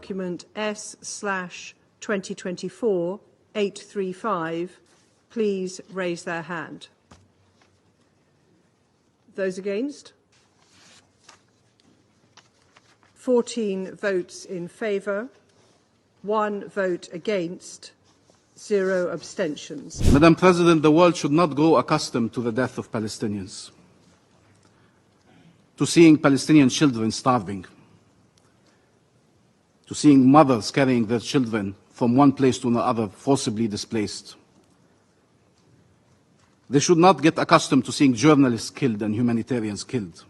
document S/2024-835, please raise their hand. Those against? 14 votes in favour, 1 vote against, 0 abstentions. Madam President, the world should not grow accustomed to the death of Palestinians, to seeing Palestinian children starving, to seeing mothers carrying their children from one place to another, forcibly displaced. They should not get accustomed to seeing journalists killed and humanitarians killed,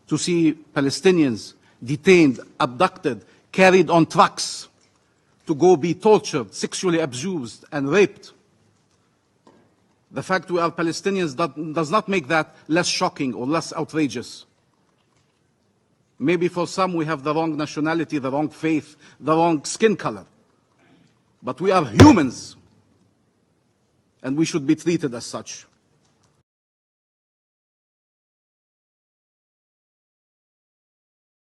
to see Palestinians detained, abducted, carried on trucks to go be tortured, sexually abused, and raped. The fact we are Palestinians does not make that less shocking or less outrageous. Maybe for some we have the wrong nationality, the wrong faith, the wrong skin color. But we are humans, and we should be treated as such.